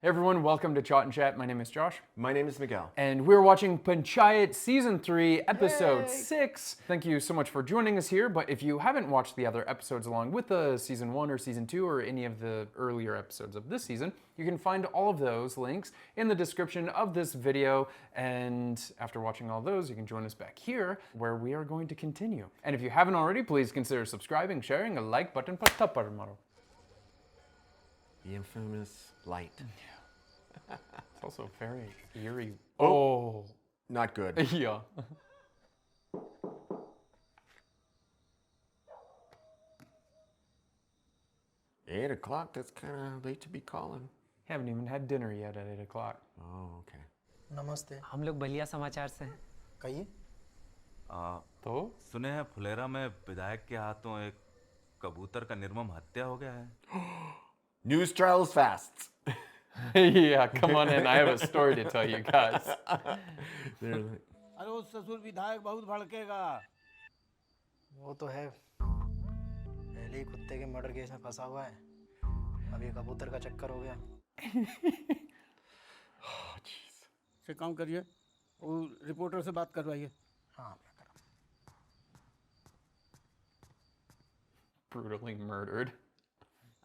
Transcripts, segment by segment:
Hey everyone, welcome to Chot and Chat. My name is Josh. My name is Miguel. And we're watching Panchayat Season 3, Episode 6. Thank you so much for joining us here, but if you haven't watched the other episodes along with the Season 1 or Season 2 or any of the earlier episodes of this season, you can find all of those links in the description of this video, and after watching all those, you can join us back here, where we are going to continue. And if you haven't already, please consider subscribing, sharing, a like button, pa tappar maro. The infamous light. It's also very eerie. Oh. Not good. Yeah. 8 o'clock, that's kind of late to be calling. Haven't even had dinner yet at 8 o'clock. Oh, okay. नमस्ते हम लोग बलिया समाचार से हैं। कहिए तो? सुने हैं फुलेरा में विधायक के हाथों एक कबूतर का निर्मम हत्या हो गया है। News travels fast. Yeah, come on in. I have a story to tell you guys. अरे वो ससुर विधायक बहुत भड़केगा। वो तो है, पहले ही कुत्ते के मर्डर केस में फंसा हुआ है, अब ये कबूतर का चक्कर हो गया। से काम करिए, वो रिपोर्टर से बात करवाइए। हाँ, Brutally murdered.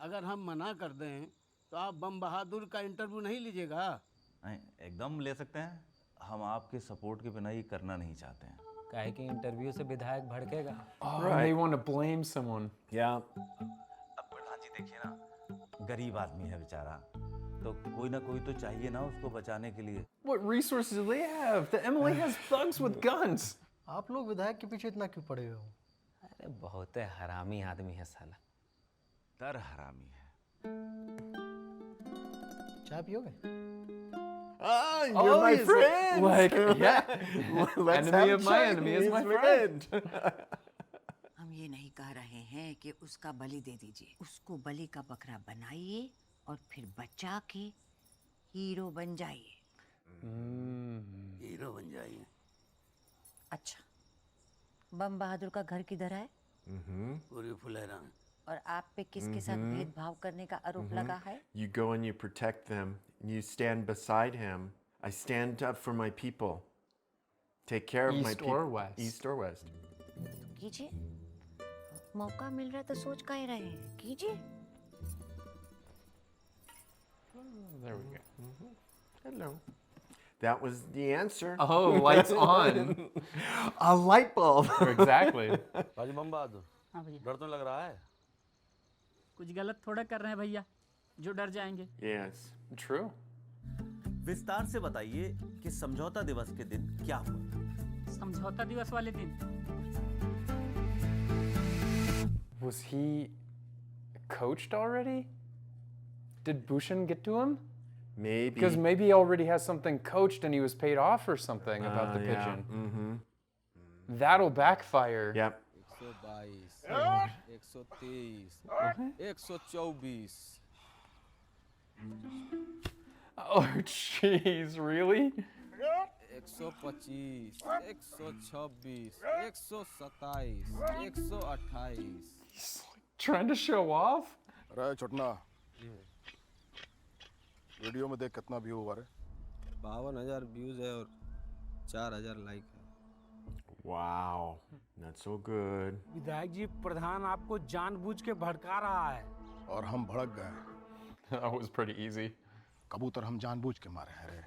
अगर हम मना कर दें तो आप बम बहादुर का इंटरव्यू नहीं लीजिएगा। नहीं, एकदम ले सकते हैं। हम आपके सपोर्ट के बिना ये करना नहीं चाहते हैं। काहे कि इंटरव्यू से विधायक भड़केगा। Oh, they want to blame someone. Yeah. अब प्रधान जी देखिए ना, गरीब आदमी है बेचारा, तो कोई ना कोई तो चाहिए ना उसको बचाने के लिए। What resources do they have? The Emily has thugs with guns. आप लोग विधायक के पीछे इतना क्यों पड़े हो? अरे बहुत हरामी आदमी है साला। तर हरामी है। चाय पियोगे? Ah, you're my he's friend. Like, yeah. Let's Enemy have of my chai. enemy is He's my friend. हम ये नहीं कह रहे हैं कि उसका बलि दे दीजिए, उसको बलि का बकरा बनाइए और फिर बचा के हीरो बन जाइए। हीरो बन जाइए। अच्छा, बम बहादुर का घर किधर है? पूरी फुलेरा में। और आप पे किसके साथ भेदभाव करने का आरोप लगा है? You go and you protect them. And you stand beside him. I stand up for my people. Take care of my East people. or west? East or west. तो कीजिए, मौका मिल रहा है तो सोच काहे रहे हैं, कीजिए। There we go. Hello. That was the answer. Oh, lights on. A light bulb. Exactly. बाजी बम बहादुर, हाँ भैया, डर तो लग रहा है। कुछ गलत थोड़ा कर रहे हैं भैया जो डर जाएंगे। Yes. True. विस्तार से बताइए कि समझौता दिवस के दिन क्या हुआ। समझौता दिवस वाले दिन Was he coached already? Did Bhushan get to him? Maybe. Because maybe he already has something coached and he was paid off or something about the yeah. pigeon. Mm-hmm. That'll backfire. Yep. 122, 123, 124. Oh, jeez, really? 125, 126, 127, 128. He's like, trying to show off? अरे छोटना video में देख कितना view हुआ रे 52,000 views है और 4,000 like है। Wow. Not so good. विधायक जी, प्रधान आपको जानबूझ के भड़का रहा है। और हम भड़क गए। That was pretty easy. कबूतर हम जानबूझ के मारे हैं रे।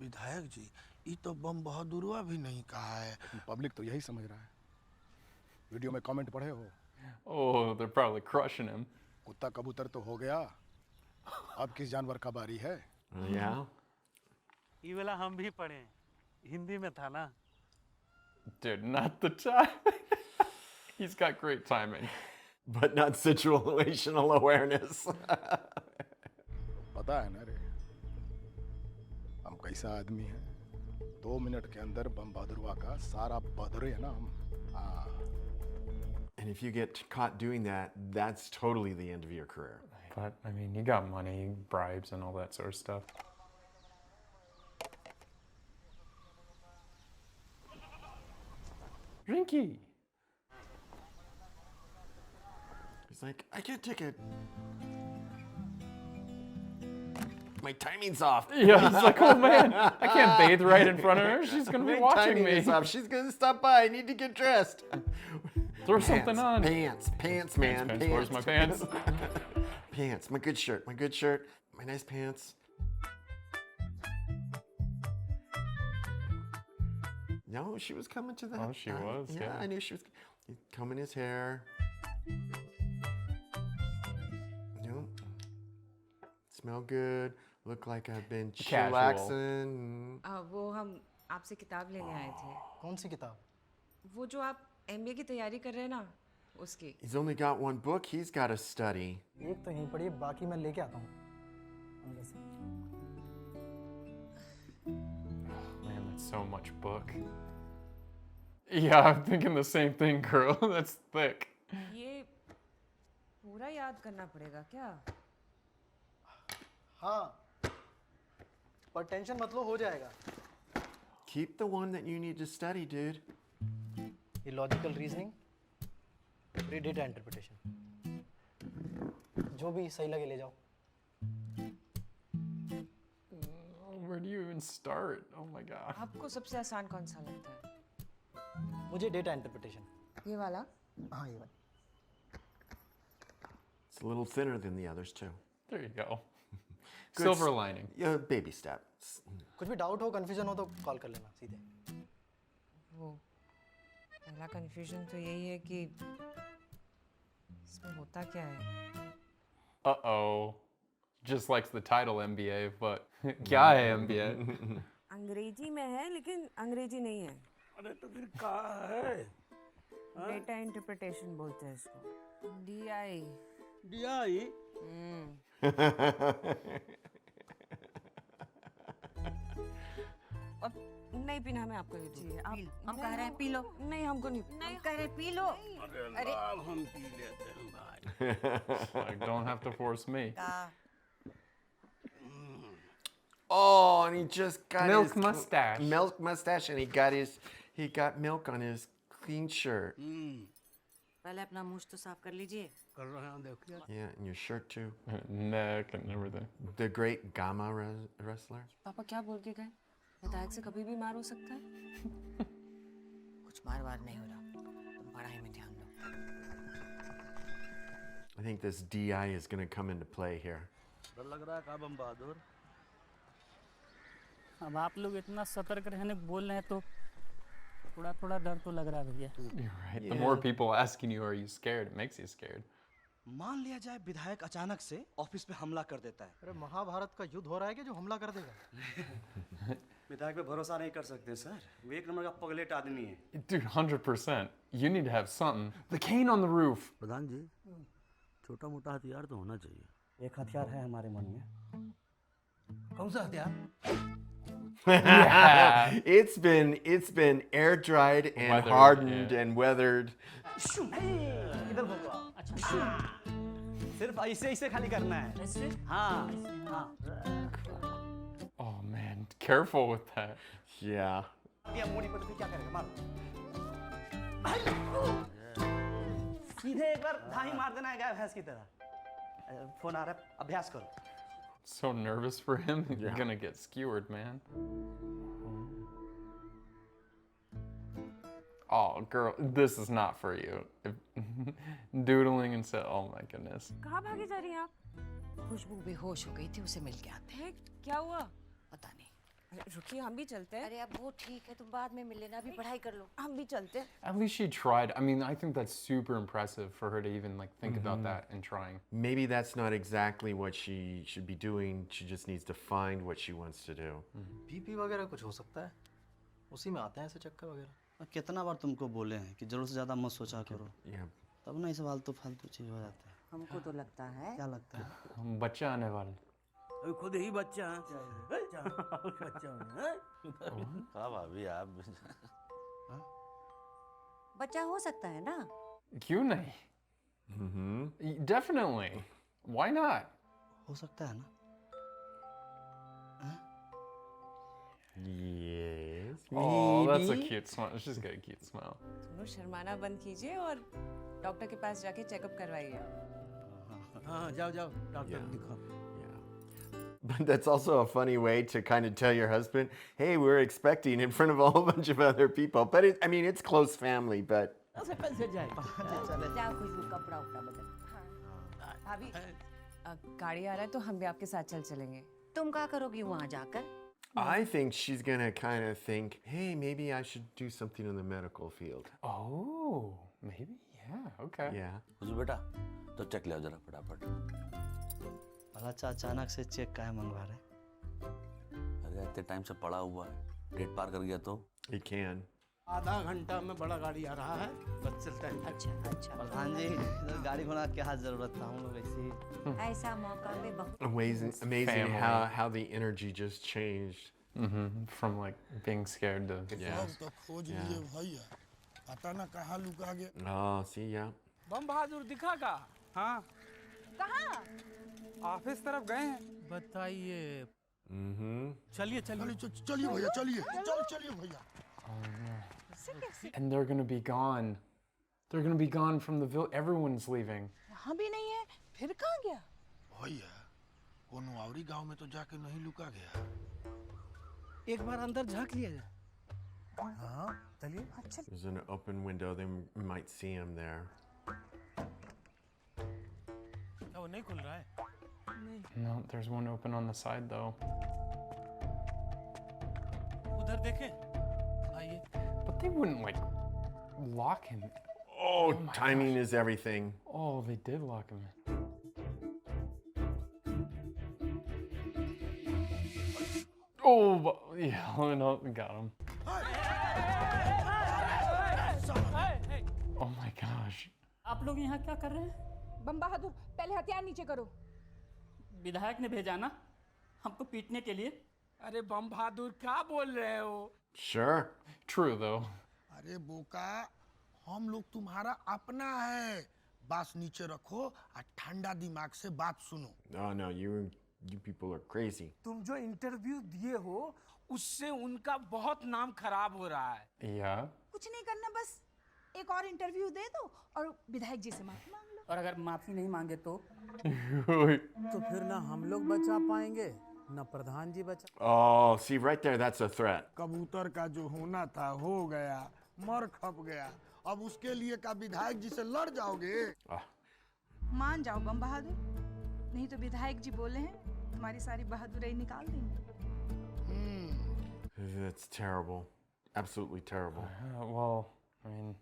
विधायक जी, ये तो बम बहादुरवा भी नहीं कहा है। पब्लिक तो यही समझ रहा है। वीडियो में कमेंट पढ़े हो? Oh, they're probably crushing him. कुत्ता कबूतर तो हो गया, अब किस जानवर का बारी है? Yeah. ये वाला हम भी पढ़े, हिंदी में था ना। Dude, not the time. He's got great timing. But not situational awareness. पता है ना रे, हम कैसा आदमी हैं? 2 मिनट के अंदर बम बहादुरवा का सारा बदरे है ना हम। हाँ। And if you get caught doing that, that's totally the end of your career. But, I mean, you got money, bribes, and all that sort of stuff. Rinky! He's like, I can't take it. my timing's off. Yeah, he's like, oh man, I can't bathe right in front of her. She's gonna be My watching timing me. is off. She's gonna stop by. I need to get dressed. Throw something on. Pants, man. Pants. Where's my pants? Pants. My good shirt. My nice pants. No, she was coming to the. Oh, she was, yeah. I knew she was combing his hair. Smell good. Look like I've been Casual. chillaxing. वो हम आपसे किताब लेने आए थे। कौन सी किताब? वो जो आप एमबीए की तैयारी कर रहे हैं ना, उसकी। He's only got one book. He's got to study. एक तो यहीं पड़ी है, बाकी मैं लेके आता हूँ अंदर से। Man, that's so much book. Yeah, I'm thinking the same thing, girl. That's thick. ये पूरा याद करना पड़ेगा क्या? हाँ, पर टेंशन मत लो, हो जाएगा। Keep the one that you need to study, dude. ये लॉजिकल रीजनिंग, फिर डेटा इंटरप्रिटेशन, जो भी सही लगे ले जाओ। Where do you even start? Oh my god. आपको सबसे आसान कौन सा लगता है? मुझे डेटा इंटरप्रिटेशन। ये वाला? हाँ, ये वाला। It's a little thinner than the others too. There you go. Good Silver lining. Yeah, baby steps. कुछ भी डाउट हो, कंफ्यूजन हो तो कॉल कर लेना सीधे। वो पहला कंफ्यूजन तो यही है कि इसमें होता क्या है? Uh-oh. Just likes the title MBA, but क्या है MBA? अंग्रेजी में है लेकिन अंग्रेजी नहीं है। अरे तो फिर कहाँ है? डेटा इंटरप्रिटेशन बोलते हैं इसको। DI। DI? अब नहीं पीना, मैं आपको दे दूँगी। आप हम कह रहे हैं पी लो। नहीं, हमको नहीं। नहीं कह रहे पी लो। अरे अब हम पी लेते हैं भाई। Like, don't have to force me. Oh, and he just got Milk his mustache. Milk mustache, and he got milk on his clean shirt. पहले अपना मुंह तो साफ कर लीजिए। कर रहे हैं, देखिए। Yeah, and your shirt too. Neck and everything. The great Gamma wrestler. पापा क्या बोल के गए? विधायक से कभी भी मार हो सकता है? कुछ मार नहीं हो रहा। तुम पढ़ाई में ध्यान दो। I think this DI is going to come into play here. डर लग रहा है का बम बहादुर? अब आप लोग इतना सतर्क रहने बोल रहे हैं तो थोड़ा डर तो लग रहा है भैया। You're right. The more people asking you, are you scared? It makes you scared. मान लिया जाए विधायक अचानक से ऑफिस पे हमला कर देता है। अरे महाभारत का युद्ध हो रहा है कि जो हमला कर देगा? विधायक पे भरोसा नहीं कर सकते सर, वो एक नंबर का पगलेट आदमी है। Dude, 100%. You need to have something. The cane on the roof. प्रधान जी, छोटा मोटा हथियार तो होना चाहिए। एक हथियार है हमारे मन में। कौन सा हथियार? Yeah. It's been air dried and Weathered, hardened yeah. and weathered. इधर भगवा। अच्छा। सिर्फ ऐसे खाली करना है। ऐसे? हाँ। Oh man, careful with that. Yeah. ये मोड़ी पर क्या करेगा? मारो। सीधे एक बार धाई मार देना है गाय भैंस की तरह। फोन आ रहा है, अभ्यास करो। So nervous for him. You're gonna get skewered, man. Oh, girl, this is not for you. Doodling and say, oh my goodness. कहाँ भागे जा रही हैं आप? खुशबू बेहोश हो गई थी, उसे मिल के आते हैं। क्या हुआ? पता नहीं। अरे रुकिए, हम भी चलते हैं। अरे अब वो ठीक है, तुम बाद में मिल लेना, अभी पढ़ाई कर लो। हम भी चलते हैं। At least she tried. I mean, I think that's super impressive for her to even like think about that and trying. Maybe that's not exactly what she should be doing. She just needs to find what she wants to do. BP वगैरह कुछ हो सकता है, उसी में आते हैं ऐसे चक्कर वगैरह। कितना बार तुमको बोले हैं कि जरूरत से ज्यादा मत सोचा करो। Yeah. तब ना इस फालतू चीज हो जाता है। हमको तो लगता है। क्या लगता है? बच्चा आने वाला। अभी खुद ही बच्चा है। बच्चा है। हाँ भाभी आप। बच्चा हो सकता है ना? क्यों नहीं? Definitely. Why not? हो सकता है ना? Yes. Oh, that's a cute smile. She's got a cute smile. दोनों शर्माना बंद कीजिए और डॉक्टर के पास जाके चेकअप करवाइए। हाँ, जाओ डॉक्टर दिखाओ। But that's also a funny way to kind of tell your husband, hey, we're expecting in front of a whole bunch of other people. But I mean, it's close family, but. जाओ खुशबू कपड़ा उपड़ा बदल। भाभी गाड़ी आ रहा है तो हम भी आपके साथ चल चलेंगे। तुम क्या करोगी वहाँ जाकर? I think she's gonna kind of think, hey, maybe I should do something in the medical field. Oh, maybe, yeah, okay. Yeah. खुशबू बेटा तो चेक ले आओ जरा फटाफट। भला चा अचानक से चेक काहे मंगवा रहे? अरे इतने टाइम से पड़ा हुआ है, डेट पार कर गया तो। It can. आधा घंटा में बड़ा गाड़ी आ रहा है, बस चलता है। अच्छा। प्रधान जी इधर गाड़ी घोड़ा की क्या जरूरत था, हम लोग ऐसे ही। ऐसा मौका में बहुत। Amazing Family. how the energy just changed. From like being scared to. Yeah. तो खोज लिए भैया, पता ना कहाँ लुका गया। Oh, see, yeah. बम बहादुर दिखा का? हाँ। कहाँ? ऑफिस तरफ गए हैं। बताइए। चलिए चलिए भैया, चलिए भैया। And they're gonna be gone. They're gonna be gone from the village. Everyone's leaving. यहाँ भी नहीं है, फिर कहाँ गया? भैया, कोनो आवरी गांव में तो जाके नहीं लुका गया। एक बार अंदर झांक लिया जाए। हाँ, चलिए। There's an open window. They might see him there. क्या वो नहीं खुल रहा है? No, there's one open on the side though. उधर देखें। आइए। But they wouldn't like lock him. Oh, timing is everything. Oh, they did lock him in. Oh, yeah, no, got him. Oh my gosh. आप लोग यहाँ क्या कर रहे हैं? बम बहादुर, पहले हथियार नीचे करो। विधायक ने भेजा ना हमको पीटने के लिए। अरे बम बहादुर क्या बोल रहे हो? Sure. True though. अरे बोका, हम लोग तुम्हारा अपना है। बस नीचे रखो और ठंडा दिमाग से बात सुनो। Oh no, you people are crazy. तुम जो इंटरव्यू दिए हो उससे उनका बहुत नाम खराब हो रहा है। Yeah. कुछ नहीं करना, बस एक और इंटरव्यू दे दो और विधायक जी से माफी मांग लो। और अगर माफी नहीं मांगे तो तो फिर ना हम लोग बचा पाएंगे, ना प्रधान जी बचा। Oh, see right there, that's a threat. कबूतर का जो होना था हो गया, मर खप गया। अब उसके लिए का विधायक जी से लड़ जाओगे? मान जाओ बम बहादुर, नहीं तो विधायक जी बोले हैं तुम्हारी सारी बहादुरी निकाल देंगे। That's terrible. Absolutely terrible. Well, I mean,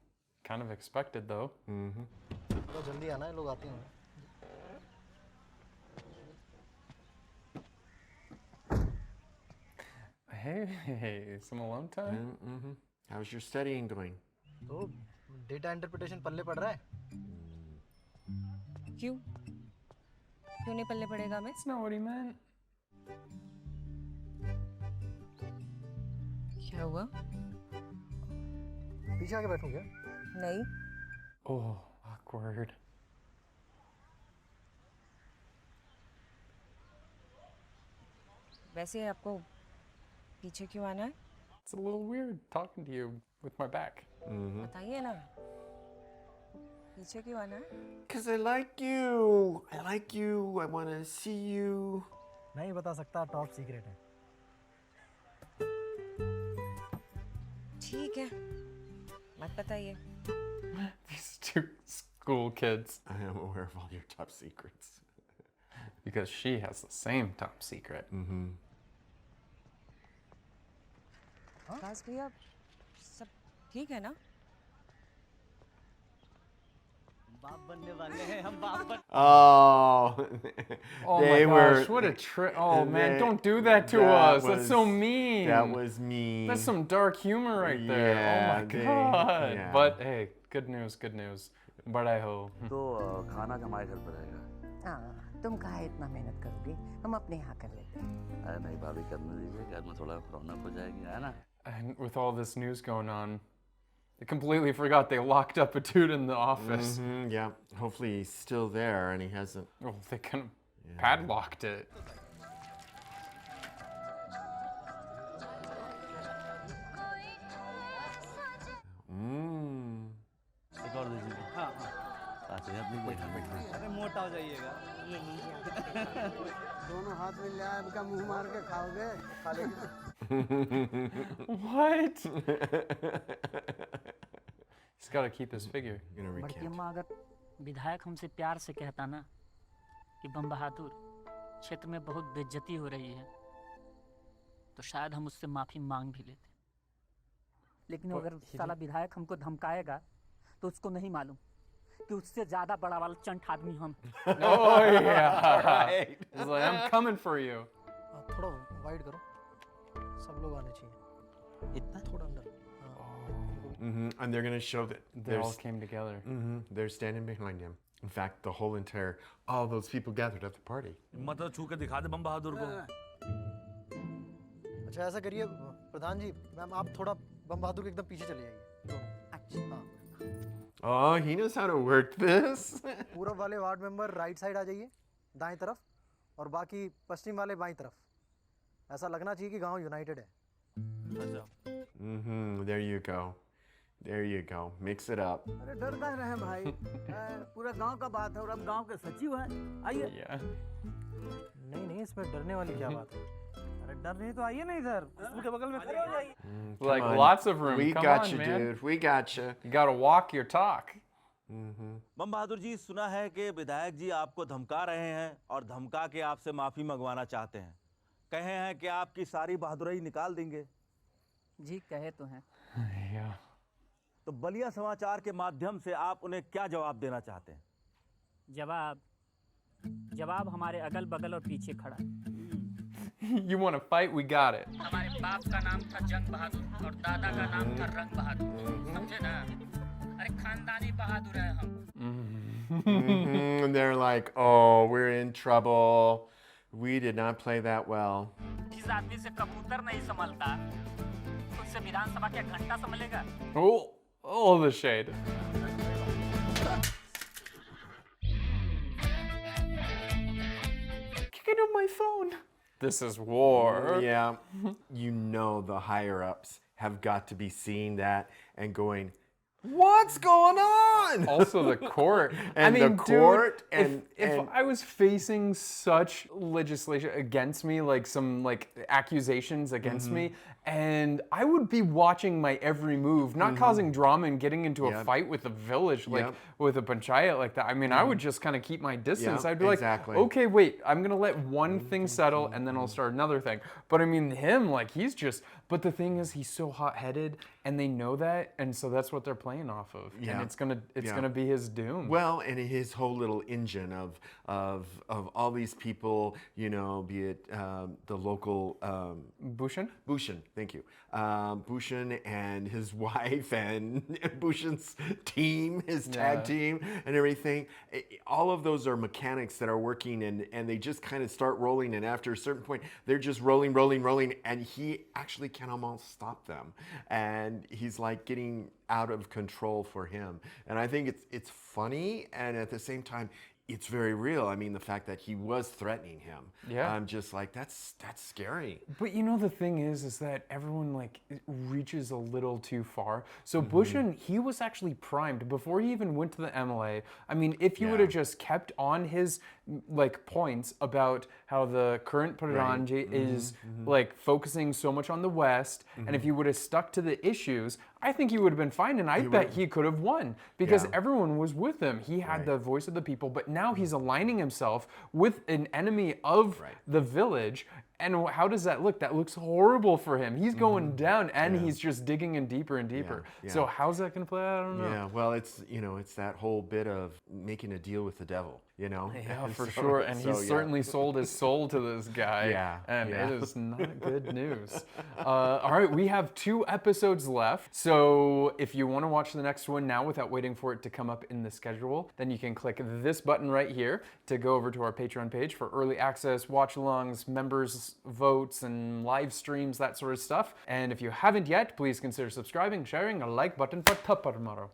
kind of expected though. तो जल्दी आना है, लोग आते हैं। Hey, some alone time? How's your studying going? तो डेटा इंटरप्रिटेशन पल्ले पड़ रहा है? क्यों नहीं पल्ले पड़ेगा? मैं That's not what he meant. क्या हुआ? पीछे आके बैठूं क्या? नहीं। Oh, awkward. वैसे आपको पीछे क्यों आना है? It's a little weird talking to you with my back. बताइए ना, पीछे क्यों आना है? Because I like you. I like you. I want to see you. नहीं बता सकता, टॉप सीक्रेट है। ठीक है, मत बताइए। These two school kids. I am aware of all your top secrets. Because she has the same top secret. बस भैया, सब ठीक है ना? बाप बनने वाले हैं हम, बाप बन। Oh, Oh my gosh, what a trick. Oh man, don't do that to us. That's so mean. That was mean. That's some dark humor right there. Oh my god. yeah. But hey, good news, good news. Badai ho. तो खाना हमारे घर पर रहेगा। हाँ, तुम कहाँ इतना मेहनत करोगे? हम अपने यहाँ कर लेते हैं। अरे नहीं भाभी, करने दीजिए, घर में थोड़ा रौनक हो जाएगी, है ना? And with all this news going on, they completely forgot they locked up a dude in the office. Yeah. Hopefully he's still there and he hasn't. Oh, they kind of padlocked it. एक और दीजिए। हाँ हाँ। बैठते हैं अपनी बैठा। अरे मोटा हो जाइएगा। ये लीजिए दोनों हाथ में लैब का मुंह मार के खाओगे, खा लेंगे। What? He's got to keep his figure. बड़की अम्मा, अगर विधायक हमसे प्यार से कहता ना कि बम बहादुर क्षेत्र में बहुत बेइज्जती हो रही है, तो शायद हम उससे माफी मांग भी लेते। लेकिन अगर साला विधायक हमको धमकाएगा तो उसको नहीं मालूम कि उससे ज्यादा बड़ा वाला चंट आदमी हम। Oh yeah. Right. He's like, I'm coming for you. थोड़ा वाइड करो, सब लोग आने चाहिए। इतना थोड़ा अंदर। And they're going to show that They all came together. They're standing behind him. In fact, the whole entire, all those people gathered at the party. मतलब छू के दिखा दे बम बहादुर को। अच्छा ऐसा करिए प्रधान जी, मैम आप थोड़ा बम बहादुर के एकदम पीछे चले जाइए। अच्छा हाँ। Oh, he knows how to work this. पूरब वाले वार्ड मेंबर राइट साइड आ जाइए, दाएं तरफ, और बाकी पश्चिम वाले बाईं तरफ। ऐसा लगना चाहिए कि गांव यूनाइटेड है। There you go. There you go. Mix it up. अरे डर कह रहे हैं भाई, पूरा गांव का बात है और अब गांव के सचिव हैं। आइए। Yeah. नहीं इसमें डरने वाली क्या बात है? अरे डर नहीं तो आइए ना इधर, उसके बगल में खड़े हो जाइए। Like Come on. lots of room. We Come got on, you, man. dude. We got you. You got to walk your talk. बम बहादुर जी, सुना है कि विधायक जी आपको धमका रहे हैं और धमका के आपसे माफी मंगवाना चाहते हैं। कहे हैं कि आपकी सारी बहादुरी निकाल देंगे। जी कहे तो हैं। Yeah. तो बलिया समाचार के माध्यम से आप उन्हें क्या जवाब देना चाहते हैं? जवाब हमारे अगल बगल और पीछे खड़ा है। You want to fight? We got it. हमारे बाप का नाम था जंग बहादुर और दादा का नाम था रंग बहादुर, समझे ना? अरे खानदानी बहादुर है हम। And they're like, oh, we're in trouble. We did not play that well. जिस आदमी से कबूतर नहीं संभलता, उससे विधानसभा क्या घंटा संभलेगा? Oh, all the shade. Get on my phone. This is war. Yeah. You know the higher ups have got to be seeing that and going, what's going on? Also the court. And I mean, the court dude, if I was facing such legislation against me, like some like accusations against me, and I would be watching my every move, not causing drama and getting into a fight with the village, like with a panchayat like that. I mean, I would just kind of keep my distance. I'd be like, okay, wait, I'm gonna let one thing settle and then I'll start another thing. But I mean, him, like he's just, but the thing is he's so hot-headed and they know that, and so that's what they're playing off of. And it's gonna be his doom. Well, and his whole little engine of all these people, you know, be it the local Bhushan? Bhushan, thank you. Bhushan and his wife and Bhushan's team, his tag team and everything. All of those are mechanics that are working and they just kind of start rolling, and after a certain point, they're just rolling, and he actually can almost stop them. And he's like getting out of control for him. And I think it's funny, and at the same time, it's very real. I mean, the fact that he was threatening him. Yeah. I'm just like, that's scary. But you know, the thing is that everyone like reaches a little too far. So Bhushan, he was actually primed before he even went to the MLA. I mean, if he would have just kept on his like points about how the current Pradhanji is like focusing so much on the West, and if he would have stuck to the issues, I think he would have been fine, and I bet he could have won because everyone was with him. He had the voice of the people, but now he's aligning himself with an enemy of the village. And how does that look? That looks horrible for him. He's going down, and he's just digging in deeper and deeper. So how's that going to play out? I don't know. Yeah, well, it's, you know, it's that whole bit of making a deal with the devil, you know? Yeah, for sure. And he's certainly sold his soul to this guy. And it is not good news. All right, we have 2 episodes left. So if you want to watch the next one now without waiting for it to come up in the schedule, then you can click this button right here to go over to our Patreon page for early access, watch-alongs, members votes and live streams, that sort of stuff. And if you haven't yet, please consider subscribing, sharing, a like button for Tapar Maro.